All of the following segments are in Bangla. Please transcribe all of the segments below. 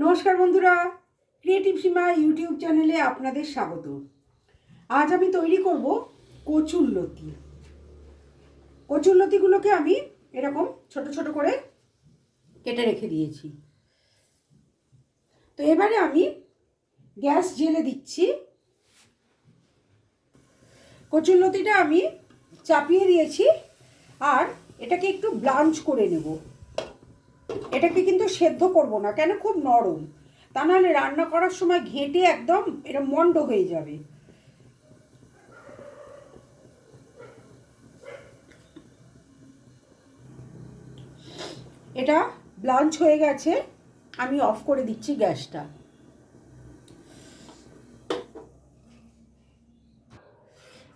নমস্কার বন্ধুরা, ক্রিয়েটিভ সীমা ইউটিউব চ্যানেলে আপনাদের স্বাগত। আজ আমি তৈরি করব কচুরলতি। কচুরলতিগুলোকে আমি এরকম ছোট ছোট করে কেটে রেখে দিয়েছি। তো এবারে আমি গ্যাস জ্বেলে দিচ্ছি। কচুরলতিটা আমি চাপিয়ে দিয়েছি আর এটাকে একটু ব্লাঞ্চ করে নেব। এটাকে কিন্তু সেদ্ধ করব না, কেন খুব নরম, তা নাহলে রান্না করার সময় ঘেঁটে একদম এটা মন্ড হয়ে যাবে। এটা ব্লাঞ্চ হয়ে গেছে, আমি অফ করে দিচ্ছি গ্যাসটা।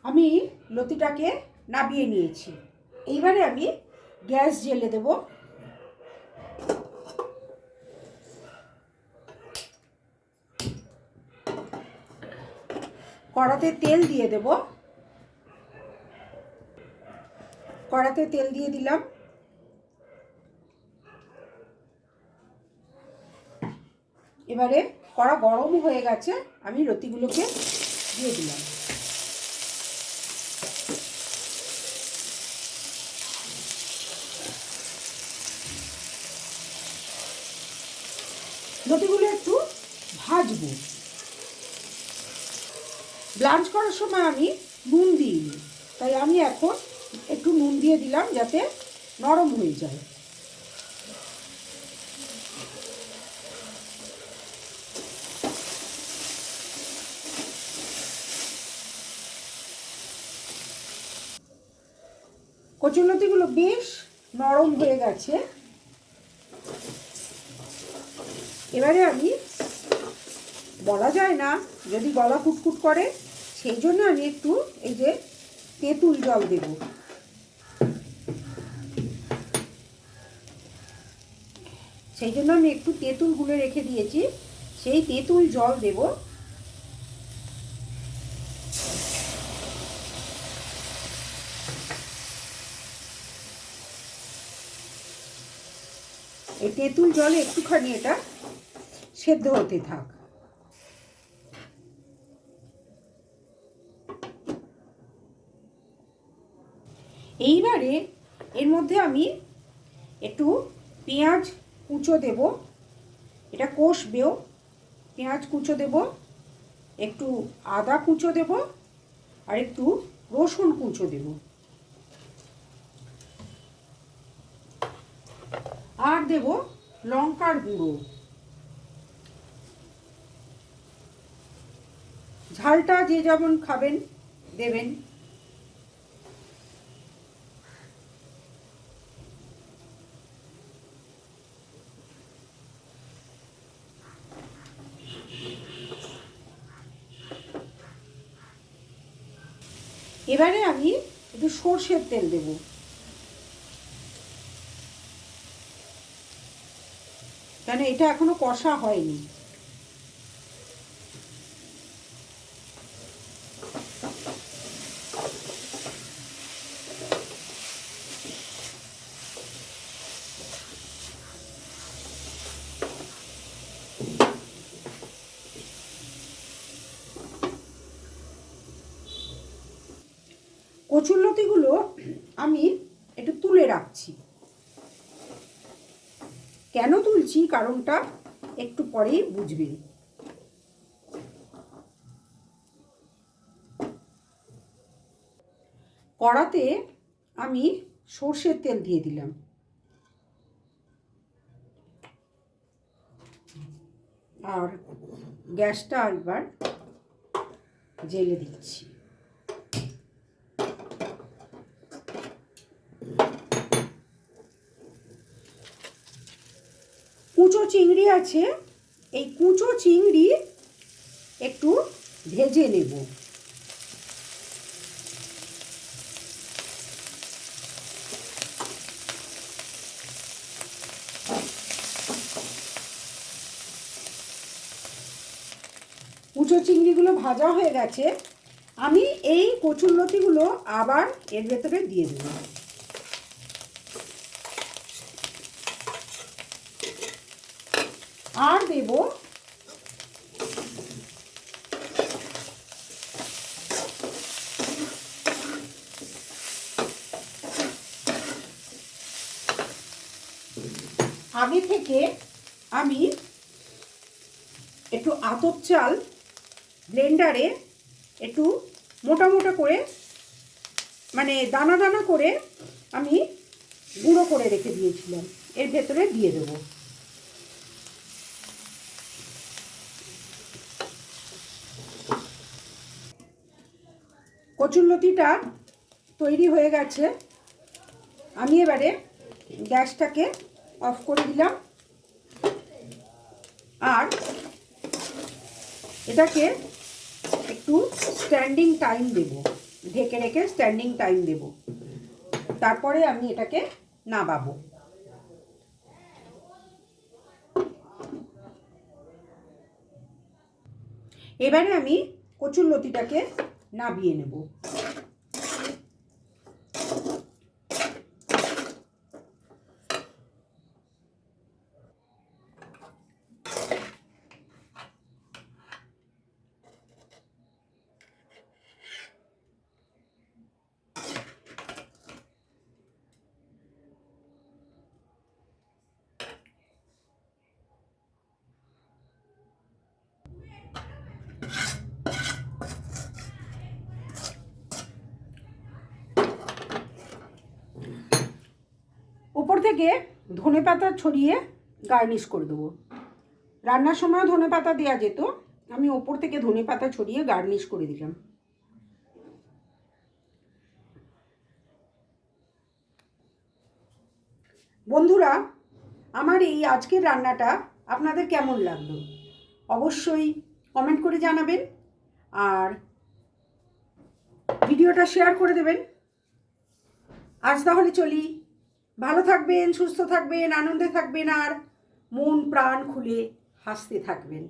আমি লতিটাকে নাবিয়ে নিয়েছি। এইবারে আমি গ্যাস জ্বেলে দেব। কড়াতে তেল দিয়ে দেব। কড়াতে তেল দিয়ে দিলাম। এবারে কড়া গরম হয়ে গেছে, আমি লতিগুলোকে দিয়ে দিলাম। লতিগুলো একটু ভাজবো। ব্লাঞ্চ করার সময় আমি নুন দিইনি, তাই আমি এখন একটু নুন দিয়ে দিলাম যাতে নরম হয়ে যায়। কচুরলতিগুলো বেশ নরম হয়ে গেছে। এবারে আমি, বলা যায় না যদি গলা কুটকুট করে, সেই জন্য আমি একটু এই যে তেঁতুল জল দেব। সেই জন্য আমি একটু তেঁতুল গুলে রেখে দিয়েছি, সেই তেঁতুল জল দেব। এই তেঁতুল জলে একটুখানি এটা সেদ্ধ হতে থাক। এইবারে এর মধ্যে আমি একটু পেঁয়াজ কুচো দেব। এটা কষবেও, পেঁয়াজ কুচো দেব, একটু আদা কুচো দেব, আর একটু রসুন কুচো দেব, আর দেব লঙ্কার গুঁড়ো। ঝালটা যে যেমন খাবেন দেবেন। এবারে আমি একটু সর্ষের তেল দেব। কেন এটা এখনো কষা হয়নি। কচুরলতিগুলো আমি একটু তুলে রাখছি। কেন তুলছি কারণটা একটু পরেই বুঝবেন। কড়াতে আমি সর্ষের তেল দিয়ে দিলাম। আর গ্যাসটা একবার জ্বেলে দিচ্ছি। কুচো চিংড়ি আছে, এই কুচো চিংড়ি একটু ভেজে নেব। কুচো চিংড়িগুলো ভাজা হয়ে গেছে, আমি এই কচুরলতিগুলো আবার এর ভেতরে দিয়ে দেব। আর দেব আগে থেকে আমি একটু আতপ চাল ব্লেন্ডারে একটু মোটা মোটা করে মানে দানা দানা করে আমি গুঁড়ো করে রেখে দিয়েছিলাম, এর ভেতরে দিয়ে দেব। কচুরলতিটা তৈরি হয়ে গেছে। আমি এবারে গ্যাসটাকে অফ করে দিলাম আর এটাকে একটু স্ট্যান্ডিং টাইম দেব, ঢেকে রেখে স্ট্যান্ডিং টাইম দেব, তারপরে আমি এটাকে নামাবো। এবারে আমি কচুরলতিটাকে নামিয়ে নেব। উপর থেকে ধনেপাতা ছড়িয়ে গার্নিশ করে দেবো। রান্নার সময় ধনেপাতা দেওয়া যেত, আমি ওপর থেকে ধনেপাতা ছড়িয়ে গার্নিশ করে দিলাম। বন্ধুরা, আমার এই আজকের রান্নাটা আপনাদের কেমন লাগলো অবশ্যই কমেন্ট করে জানাবেন আর ভিডিওটা শেয়ার করে দেবেন। আজ তাহলে চলি, ভালো থাকবেন, সুস্থ থাকবেন, আনন্দে থাকবেন আর মন প্রাণ খুলে হাসতে থাকবেন।